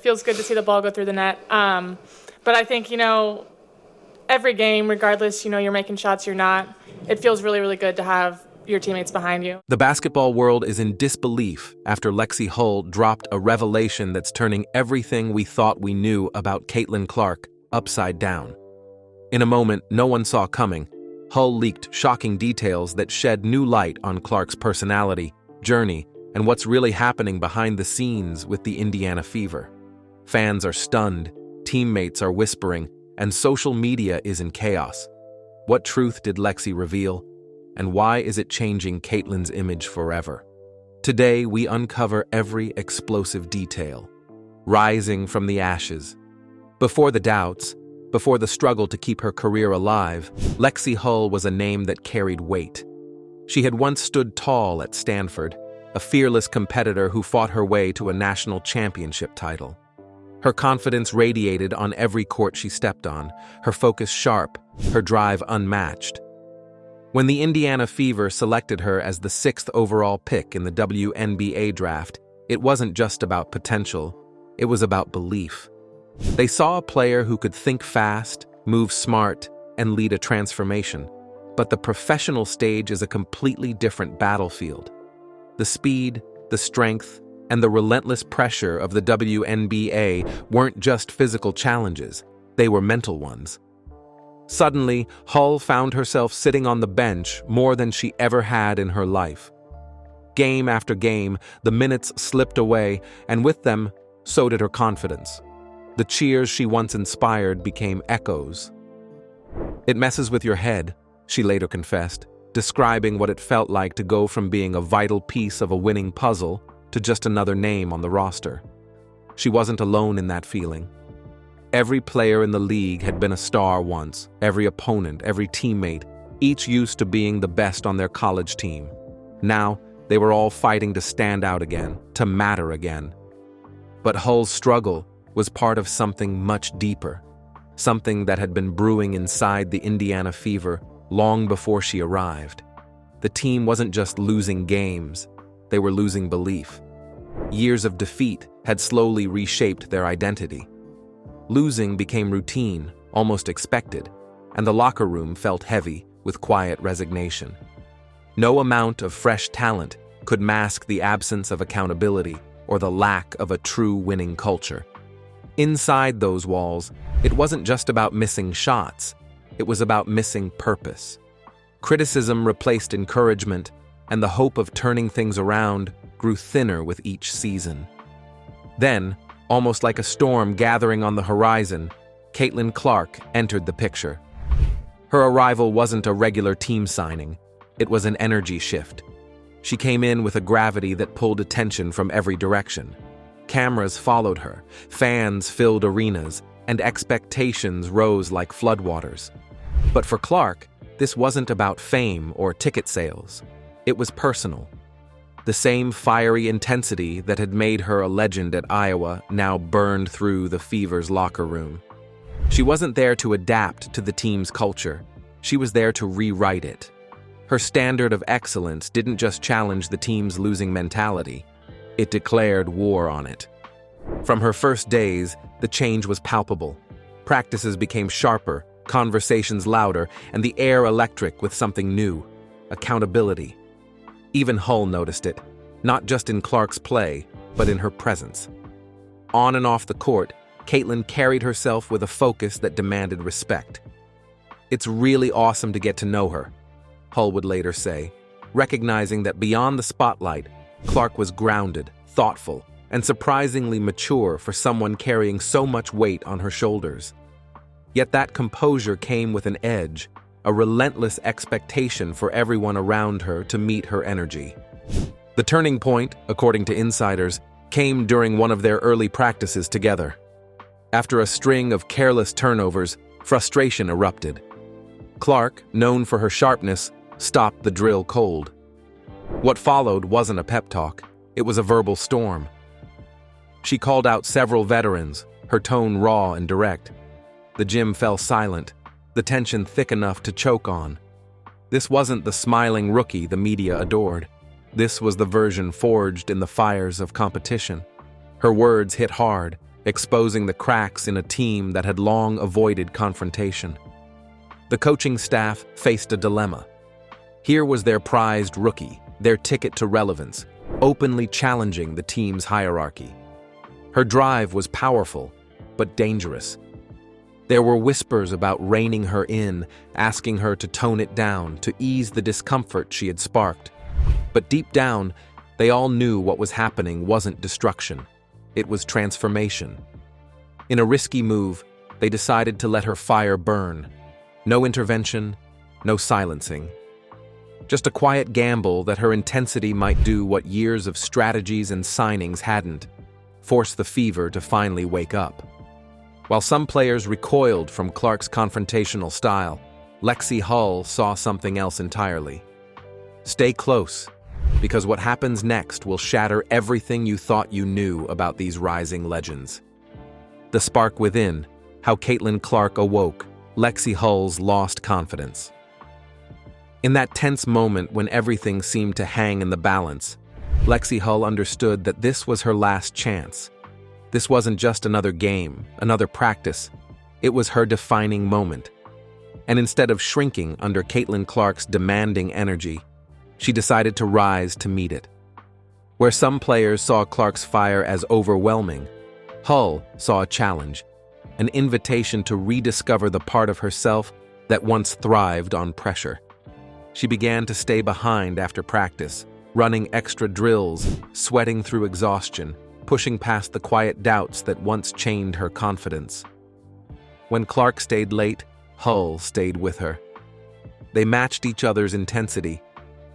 feels good to see the ball go through the net. But I think, every game, regardless, you're making shots, you're not, it feels really, really good to have your teammates behind you. The basketball world is in disbelief after Lexie Hull dropped a revelation that's turning everything we thought we knew about Caitlyn Clark upside down. In a moment no one saw coming, Hull leaked shocking details that shed new light on Clark's personality, journey, and what's really happening behind the scenes with the Indiana Fever. Fans are stunned, teammates are whispering, and social media is in chaos. What truth did Lexie reveal? And why is it changing Caitlyn's image forever? Today, we uncover every explosive detail, rising from the ashes. Before the doubts, before the struggle to keep her career alive, Lexie Hull was a name that carried weight. She had once stood tall at Stanford, a fearless competitor who fought her way to a national championship title. Her confidence radiated on every court she stepped on, her focus sharp, her drive unmatched. When the Indiana Fever selected her as the 6th overall pick in the WNBA draft, it wasn't just about potential, it was about belief. They saw a player who could think fast, move smart, and lead a transformation. But the professional stage is a completely different battlefield. The speed, the strength, and the relentless pressure of the WNBA weren't just physical challenges, they were mental ones. Suddenly, Hull found herself sitting on the bench more than she ever had in her life. Game after game, the minutes slipped away, and with them, so did her confidence. The cheers she once inspired became echoes. "It messes with your head," she later confessed, describing what it felt like to go from being a vital piece of a winning puzzle to just another name on the roster. She wasn't alone in that feeling. Every player in the league had been a star once, every opponent, every teammate, each used to being the best on their college team. Now, they were all fighting to stand out again, to matter again. But Hull's struggle was part of something much deeper, something that had been brewing inside the Indiana Fever long before she arrived. The team wasn't just losing games, they were losing belief. Years of defeat had slowly reshaped their identity. Losing became routine, almost expected, and the locker room felt heavy with quiet resignation. No amount of fresh talent could mask the absence of accountability or the lack of a true winning culture. Inside those walls, it wasn't just about missing shots, it was about missing purpose. Criticism replaced encouragement, and the hope of turning things around grew thinner with each season. Then, almost like a storm gathering on the horizon, Caitlyn Clark entered the picture. Her arrival wasn't a regular team signing, it was an energy shift. She came in with a gravity that pulled attention from every direction. Cameras followed her, fans filled arenas, and expectations rose like floodwaters. But for Clark, this wasn't about fame or ticket sales. It was personal. The same fiery intensity that had made her a legend at Iowa now burned through the Fever's locker room. She wasn't there to adapt to the team's culture. She was there to rewrite it. Her standard of excellence didn't just challenge the team's losing mentality. It declared war on it. From her first days, the change was palpable. Practices became sharper, conversations louder, and the air electric with something new: accountability. Even Hull noticed it, not just in Clark's play, but in her presence. On and off the court, Caitlyn carried herself with a focus that demanded respect. "It's really awesome to get to know her," Hull would later say, recognizing that beyond the spotlight, Clark was grounded, thoughtful, and surprisingly mature for someone carrying so much weight on her shoulders. Yet that composure came with an edge, a relentless expectation for everyone around her to meet her energy. The turning point, according to insiders, came during one of their early practices together. After a string of careless turnovers, frustration erupted. Clark, known for her sharpness, stopped the drill cold. What followed wasn't a pep talk, it was a verbal storm. She called out several veterans, her tone raw and direct. The gym fell silent, the tension thick enough to choke on. This wasn't the smiling rookie the media adored. This was the version forged in the fires of competition. Her words hit hard, exposing the cracks in a team that had long avoided confrontation. The coaching staff faced a dilemma. Here was their prized rookie, their ticket to relevance, openly challenging the team's hierarchy. Her drive was powerful, but dangerous. There were whispers about reining her in, asking her to tone it down, to ease the discomfort she had sparked. But deep down, they all knew what was happening wasn't destruction. It was transformation. In a risky move, they decided to let her fire burn. No intervention, no silencing. Just a quiet gamble that her intensity might do what years of strategies and signings hadn't, force the fever to finally wake up. While some players recoiled from Clark's confrontational style, Lexie Hull saw something else entirely. Stay close, because what happens next will shatter everything you thought you knew about these rising legends. The spark within, how Caitlyn Clark awoke Lexie Hull's lost confidence. In that tense moment when everything seemed to hang in the balance, Lexie Hull understood that this was her last chance. This wasn't just another game, another practice. It was her defining moment. And instead of shrinking under Caitlyn Clark's demanding energy, she decided to rise to meet it. Where some players saw Clark's fire as overwhelming, Hull saw a challenge, an invitation to rediscover the part of herself that once thrived on pressure. She began to stay behind after practice, running extra drills, sweating through exhaustion, pushing past the quiet doubts that once chained her confidence. When Clark stayed late, Hull stayed with her. They matched each other's intensity,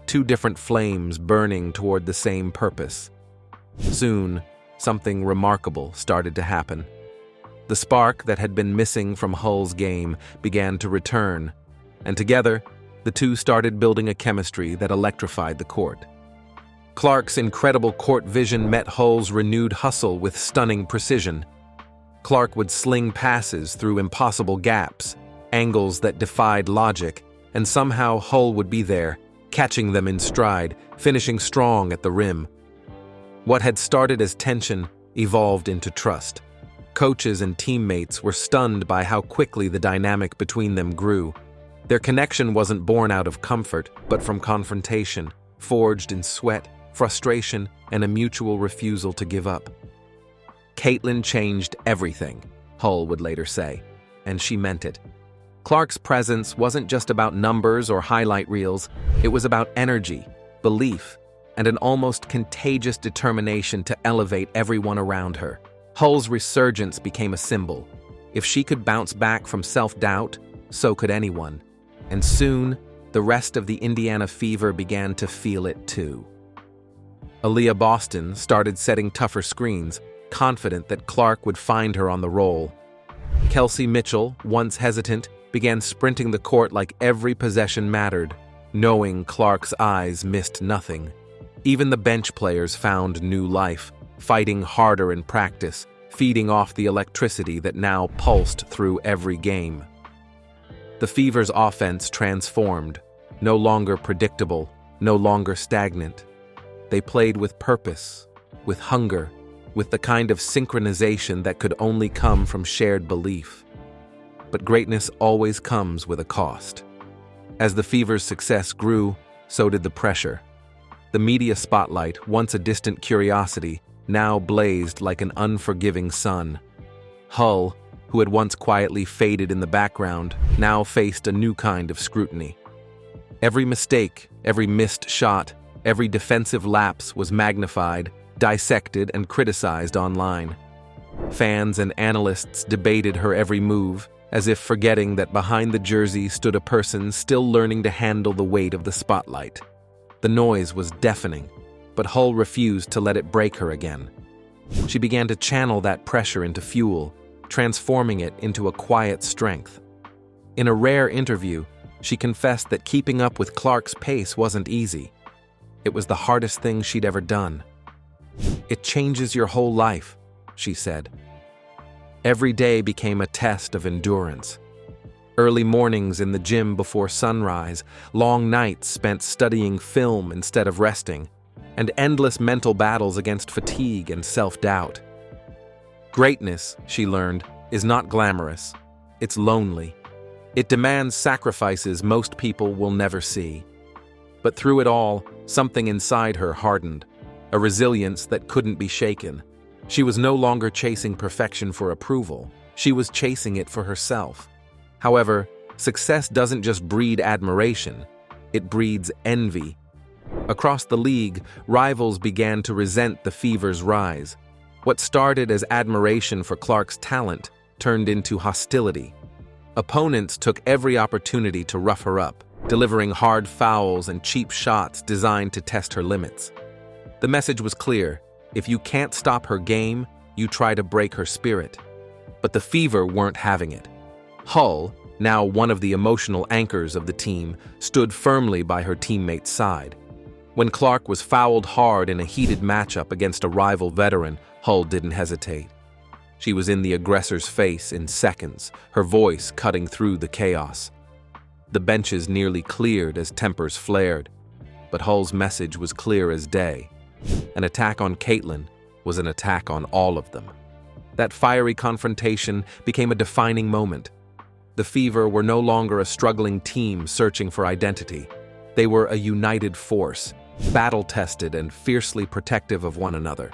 two different flames burning toward the same purpose. Soon, something remarkable started to happen. The spark that had been missing from Hull's game began to return, and together, the two started building a chemistry that electrified the court. Clark's incredible court vision met Hull's renewed hustle with stunning precision. Clark would sling passes through impossible gaps, angles that defied logic, and somehow Hull would be there, catching them in stride, finishing strong at the rim. What had started as tension evolved into trust. Coaches and teammates were stunned by how quickly the dynamic between them grew. Their connection wasn't born out of comfort, but from confrontation, forged in sweat, frustration, and a mutual refusal to give up. Caitlyn changed everything, Hull would later say, and she meant it. Clark's presence wasn't just about numbers or highlight reels, it was about energy, belief, and an almost contagious determination to elevate everyone around her. Hull's resurgence became a symbol. If she could bounce back from self-doubt, so could anyone. And soon, the rest of the Indiana Fever began to feel it too. Aaliyah Boston started setting tougher screens, confident that Clark would find her on the roll. Kelsey Mitchell, once hesitant, began sprinting the court like every possession mattered, knowing Clark's eyes missed nothing. Even the bench players found new life, fighting harder in practice, feeding off the electricity that now pulsed through every game. The Fever's offense transformed, no longer predictable, no longer stagnant. They played with purpose, with hunger, with the kind of synchronization that could only come from shared belief. But greatness always comes with a cost. As the Fever's success grew, so did the pressure. The media spotlight, once a distant curiosity, now blazed like an unforgiving sun. Hull, who had once quietly faded in the background, now faced a new kind of scrutiny. Every mistake, every missed shot, every defensive lapse was magnified, dissected, and criticized online. Fans and analysts debated her every move, as if forgetting that behind the jersey stood a person still learning to handle the weight of the spotlight. The noise was deafening, but Hull refused to let it break her again. She began to channel that pressure into fuel, transforming it into a quiet strength. In a rare interview, she confessed that keeping up with Clark's pace wasn't easy. It was the hardest thing she'd ever done. "It changes your whole life," she said. Every day became a test of endurance. Early mornings in the gym before sunrise, long nights spent studying film instead of resting, and endless mental battles against fatigue and self-doubt. Greatness, she learned, is not glamorous. It's lonely. It demands sacrifices most people will never see. But through it all, something inside her hardened, a resilience that couldn't be shaken. She was no longer chasing perfection for approval. She was chasing it for herself. However, success doesn't just breed admiration, it breeds envy. Across the league, rivals began to resent the Fever's rise. What started as admiration for Clark's talent turned into hostility. Opponents took every opportunity to rough her up, delivering hard fouls and cheap shots designed to test her limits. The message was clear: if you can't stop her game, you try to break her spirit. But the Fever weren't having it. Hull, now one of the emotional anchors of the team, stood firmly by her teammates' side. When Clark was fouled hard in a heated matchup against a rival veteran, Hull didn't hesitate. She was in the aggressor's face in seconds, her voice cutting through the chaos. The benches nearly cleared as tempers flared, but Hull's message was clear as day. An attack on Caitlyn was an attack on all of them. That fiery confrontation became a defining moment. The Fever were no longer a struggling team searching for identity. They were a united force, battle-tested and fiercely protective of one another.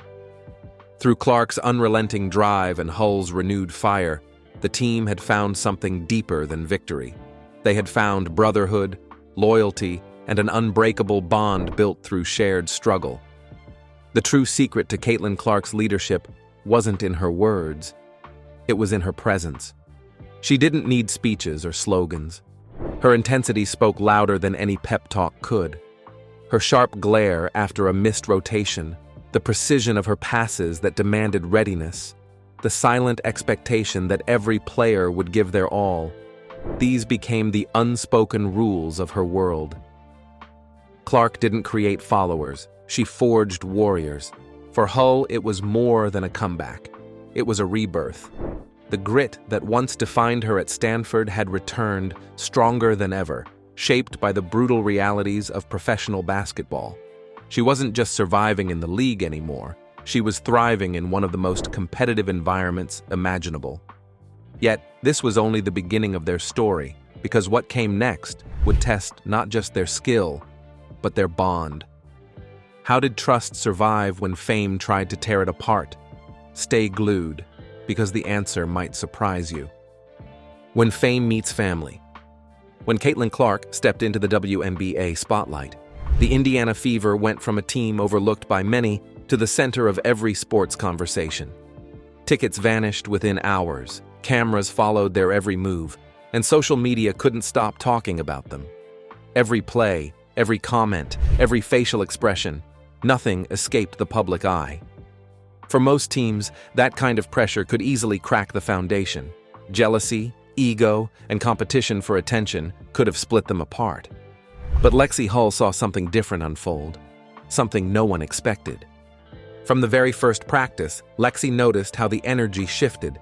Through Clark's unrelenting drive and Hull's renewed fire, the team had found something deeper than victory. They had found brotherhood, loyalty, and an unbreakable bond built through shared struggle. The true secret to Caitlyn Clark's leadership wasn't in her words, it was in her presence. She didn't need speeches or slogans. Her intensity spoke louder than any pep talk could. Her sharp glare after a missed rotation, the precision of her passes that demanded readiness, the silent expectation that every player would give their all, these became the unspoken rules of her world. Clark didn't create followers, she forged warriors. For Hull, it was more than a comeback. It was a rebirth. The grit that once defined her at Stanford had returned, stronger than ever, shaped by the brutal realities of professional basketball. She wasn't just surviving in the league anymore, she was thriving in one of the most competitive environments imaginable. Yet, this was only the beginning of their story, because what came next would test not just their skill, but their bond. How did trust survive when fame tried to tear it apart? Stay glued, because the answer might surprise you. When fame meets family. When Caitlyn Clark stepped into the WNBA spotlight, the Indiana Fever went from a team overlooked by many to the center of every sports conversation. Tickets vanished within hours, cameras followed their every move, and social media couldn't stop talking about them. Every play, every comment, every facial expression, nothing escaped the public eye. For most teams, that kind of pressure could easily crack the foundation. Jealousy, ego, and competition for attention could have split them apart. But Lexie Hull saw something different unfold, something no one expected. From the very first practice, Lexie noticed how the energy shifted.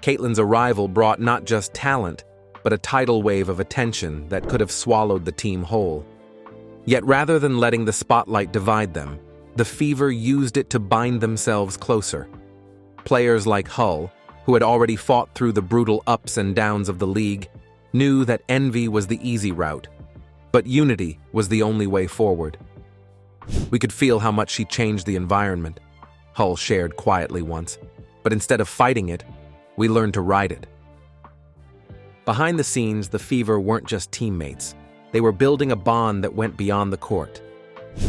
Caitlyn's arrival brought not just talent, but a tidal wave of attention that could have swallowed the team whole. Yet rather than letting the spotlight divide them, the Fever used it to bind themselves closer. Players like Hull, who had already fought through the brutal ups and downs of the league, knew that envy was the easy route, but unity was the only way forward. We could feel how much she changed the environment, Hull shared quietly once, but instead of fighting it, we learned to ride it. Behind the scenes, the Fever weren't just teammates. They were building a bond that went beyond the court.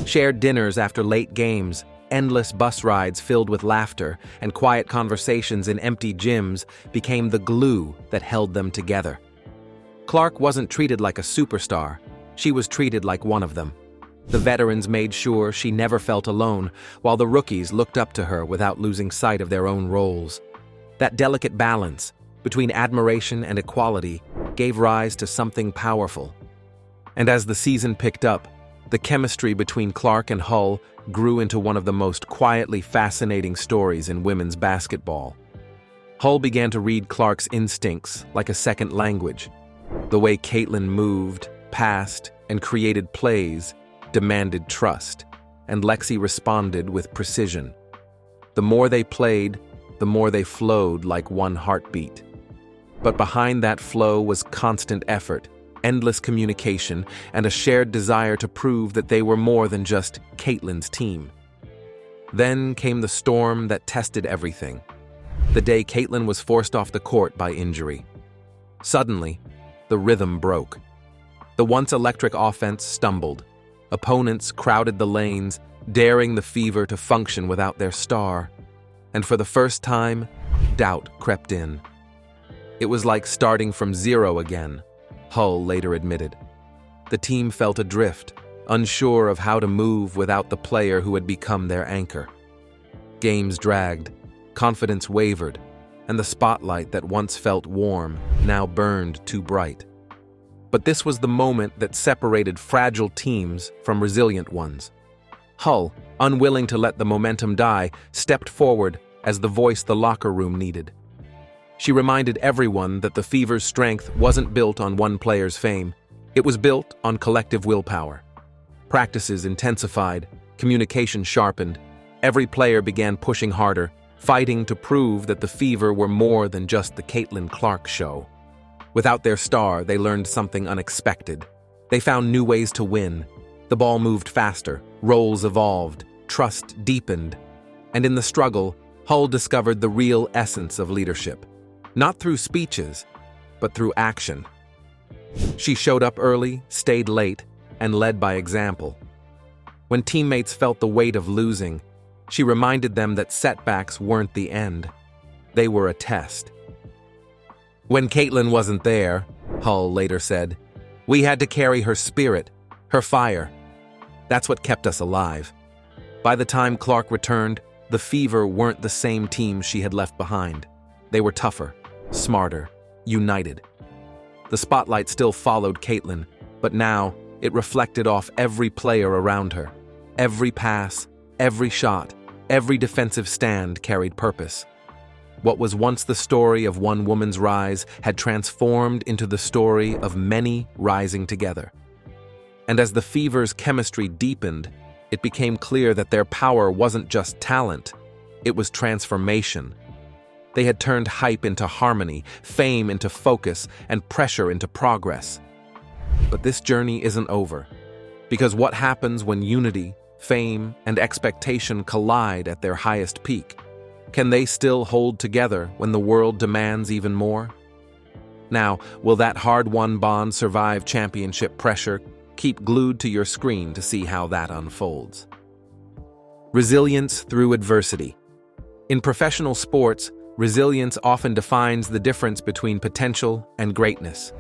Shared dinners after late games, endless bus rides filled with laughter, and quiet conversations in empty gyms became the glue that held them together. Clark wasn't treated like a superstar. She was treated like one of them. The veterans made sure she never felt alone, while the rookies looked up to her without losing sight of their own roles. That delicate balance between admiration and equality gave rise to something powerful. And as the season picked up, the chemistry between Clark and Hull grew into one of the most quietly fascinating stories in women's basketball. Hull began to read Clark's instincts like a second language. The way Caitlyn moved, passed, and created plays demanded trust, and Lexie responded with precision. The more they played, the more they flowed like one heartbeat. But behind that flow was constant effort, endless communication, and a shared desire to prove that they were more than just Caitlyn's team. Then came the storm that tested everything. The day Caitlyn was forced off the court by injury. Suddenly, the rhythm broke. The once electric offense stumbled. Opponents crowded the lanes, daring the Fever to function without their star. And for the first time, doubt crept in. It was like starting from zero again, Hull later admitted. The team felt adrift, unsure of how to move without the player who had become their anchor. Games dragged, confidence wavered, and the spotlight that once felt warm now burned too bright. But this was the moment that separated fragile teams from resilient ones. Hull, unwilling to let the momentum die, stepped forward as the voice the locker room needed. She reminded everyone that the Fever's strength wasn't built on one player's fame. It was built on collective willpower. Practices intensified, communication sharpened. Every player began pushing harder, fighting to prove that the Fever were more than just the Caitlyn Clark show. Without their star, they learned something unexpected. They found new ways to win. The ball moved faster, roles evolved, trust deepened. And in the struggle, Hull discovered the real essence of leadership. Not through speeches, but through action. She showed up early, stayed late, and led by example. When teammates felt the weight of losing, she reminded them that setbacks weren't the end. They were a test. When Caitlyn wasn't there, Hull later said, we had to carry her spirit, her fire. That's what kept us alive. By the time Clark returned, the Fever weren't the same team she had left behind. They were tougher, smarter, united. The spotlight still followed Caitlyn, but now it reflected off every player around her. Every pass, every shot, every defensive stand carried purpose. What was once the story of one woman's rise had transformed into the story of many rising together. And as the Fever's chemistry deepened, it became clear that their power wasn't just talent, it was transformation. They had turned hype into harmony, fame into focus, and pressure into progress. But this journey isn't over, because what happens when unity, fame, and expectation collide at their highest peak? Can they still hold together when the world demands even more? Now, will that hard-won bond survive championship pressure? Keep glued to your screen to see how that unfolds. Resilience through adversity. In professional sports, resilience often defines the difference between potential and greatness.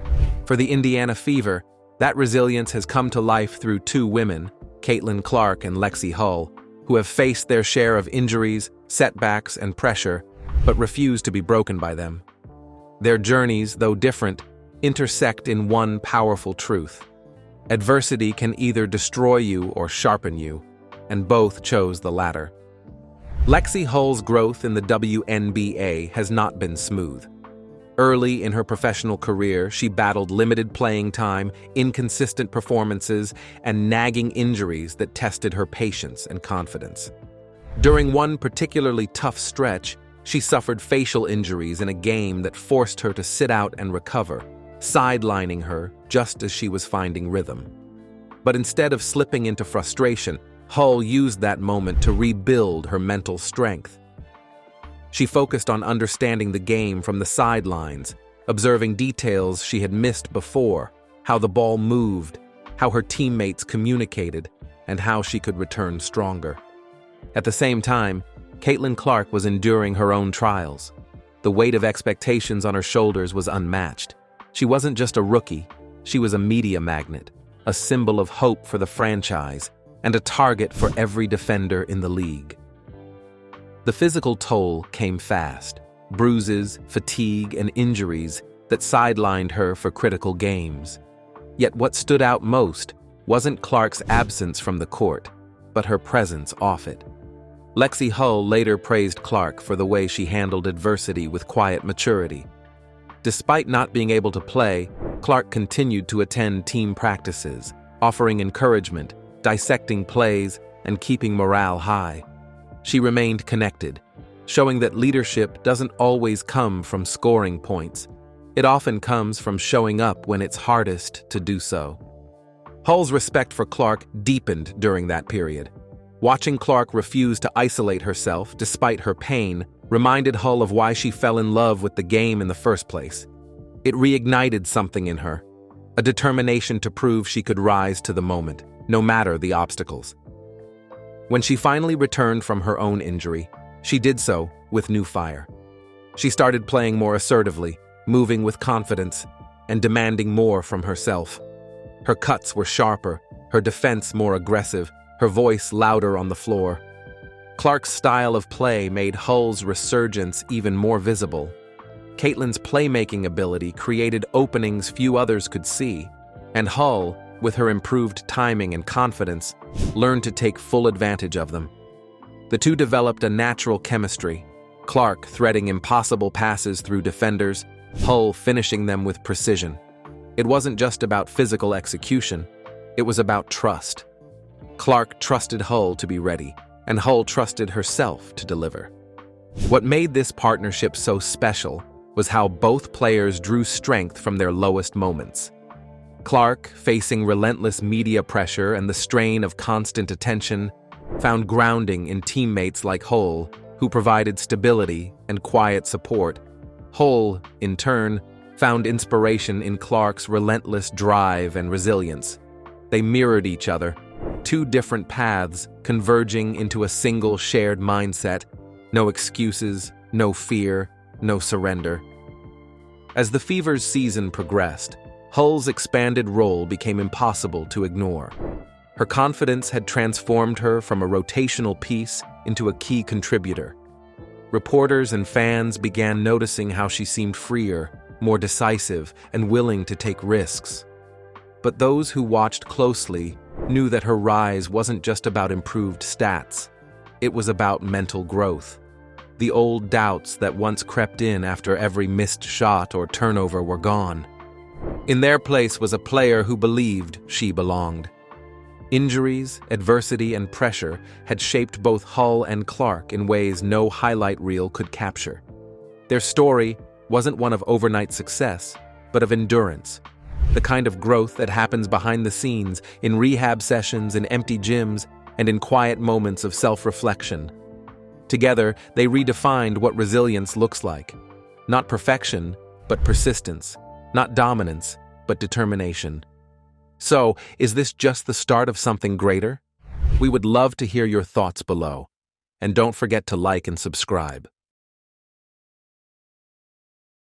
For the Indiana Fever, that resilience has come to life through two women, Caitlyn Clark and Lexie Hull, who have faced their share of injuries, setbacks, and pressure, but refuse to be broken by them. Their journeys, though different, intersect in one powerful truth. Adversity can either destroy you or sharpen you, and both chose the latter. Lexie Hull's growth in the WNBA has not been smooth. Early in her professional career, she battled limited playing time, inconsistent performances, and nagging injuries that tested her patience and confidence. During one particularly tough stretch, she suffered facial injuries in a game that forced her to sit out and recover, sidelining her just as she was finding rhythm. But instead of slipping into frustration, Hull used that moment to rebuild her mental strength. She focused on understanding the game from the sidelines, observing details she had missed before, how the ball moved, how her teammates communicated, and how she could return stronger. At the same time, Caitlyn Clark was enduring her own trials. The weight of expectations on her shoulders was unmatched. She wasn't just a rookie, she was a media magnet, a symbol of hope for the franchise, and a target for every defender in the league. The physical toll came fast, bruises, fatigue, and injuries that sidelined her for critical games. Yet what stood out most wasn't Clark's absence from the court, but her presence off it. Lexie Hull later praised Clark for the way she handled adversity with quiet maturity. Despite not being able to play, Clark continued to attend team practices, offering encouragement, dissecting plays, and keeping morale high. She remained connected, showing that leadership doesn't always come from scoring points. It often comes from showing up when it's hardest to do so. Hull's respect for Clark deepened during that period. Watching Clark refuse to isolate herself despite her pain reminded Hull of why she fell in love with the game in the first place. It reignited something in her, a determination to prove she could rise to the moment, no matter the obstacles. When she finally returned from her own injury, she did so with new fire. She started playing more assertively, moving with confidence, and demanding more from herself. Her cuts were sharper, her defense more aggressive, her voice louder on the floor. Clark's style of play made Hull's resurgence even more visible. Caitlyn's playmaking ability created openings few others could see, and Hull, with her improved timing and confidence, learned to take full advantage of them. The two developed a natural chemistry, Clark threading impossible passes through defenders, Hull finishing them with precision. It wasn't just about physical execution, it was about trust. Clark trusted Hull to be ready, and Hull trusted herself to deliver. What made this partnership so special was how both players drew strength from their lowest moments. Clark, facing relentless media pressure and the strain of constant attention, found grounding in teammates like Hull, who provided stability and quiet support. Hull, in turn, found inspiration in Clark's relentless drive and resilience. They mirrored each other, two different paths converging into a single shared mindset: no excuses, no fear, no surrender. As the Fever's season progressed, Hull's expanded role became impossible to ignore. Her confidence had transformed her from a rotational piece into a key contributor. Reporters and fans began noticing how she seemed freer, more decisive, and willing to take risks. But those who watched closely knew that her rise wasn't just about improved stats. It was about mental growth. The old doubts that once crept in after every missed shot or turnover were gone. In their place was a player who believed she belonged. Injuries, adversity, and pressure had shaped both Hull and Clark in ways no highlight reel could capture. Their story wasn't one of overnight success, but of endurance, the kind of growth that happens behind the scenes, in rehab sessions, in empty gyms, and in quiet moments of self-reflection. Together, they redefined what resilience looks like. Not perfection, but persistence. Not dominance, but determination. So, is this just the start of something greater? We would love to hear your thoughts below. And don't forget to like and subscribe.